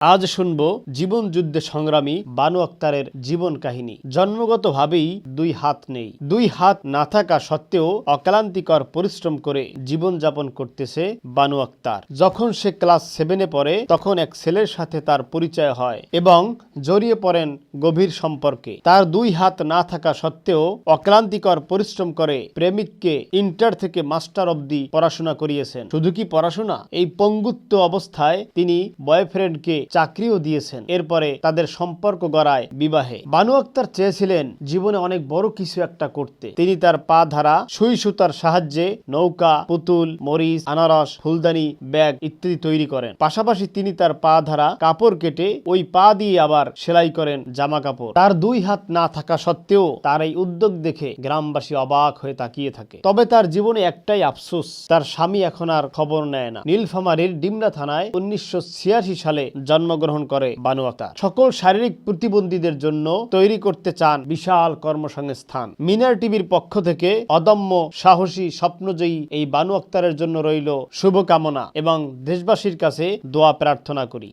আজ শুনব জীবন যুদ্ধে সংগ্রামী বানু আক্তারের জীবন কাহিনী। জন্মগতভাবেই দুই হাত নেই। দুই হাত না থাকা সত্ত্বেও অক্লান্তিকর পরিশ্রম করে জীবন যাপন করতেছে বানু আক্তার। যখন সে ক্লাস 7-এ পড়ে তখন এক ছেলের সাথে তার পরিচয় হয় এবং জড়িয়ে পড়েন গভীর সম্পর্কে। তার দুই হাত না থাকা সত্ত্বেও অক্লান্তিকর পরিশ্রম করে প্রেমিককে ইন্টার থেকে মাস্টার অবধি পড়াশোনা করিয়েছেন। শুধু কি পড়াশোনা, এই পঙ্গুত্ব অবস্থায় তিনি বয়ফ্রেন্ডকে চাকরিও দিয়েছেন। এরপরে তাদের সম্পর্ক গড়ায় বিবাহে। বানু আক্তার চেয়েছিলেন জীবনে অনেক বড় কিছু একটা করতে। তিনি তার পা ধারা সুই সুতার সাহায্যে নৌকা, পুতুল, মরিচ, আনারস, ফুলদানি, ব্যাগ ইত্যাদি তৈরি করেন। পাশাপাশি তিনি তার পা ধারা কাপড় কেটে ওই পা দিয়ে আবার সেলাই করেন জামা কাপড়। তার দুই হাত না থাকা সত্ত্বেও তার এই উদ্যোগ দেখে গ্রামবাসী অবাক হয়ে তাকিয়ে থাকে। তবে তার জীবনে একটাই আফসোস, তার স্বামী এখন আর খবর নেয় না। নীলফামারীর ডিমনা থানায় 1986 সালে জন্মগ্রহণ করে বানু আক্তার। সকল শারীরিক প্রতিবন্ধীদের জন্য তৈরি করতে চান বিশাল কর্মসংস্থান। মিনার টিভির পক্ষ থেকে অদম্য সাহসী স্বপ্নজয়ী এই বানু আক্তারের জন্য রইল শুভকামনা এবং দেশবাসীর কাছে দোয়া প্রার্থনা করি।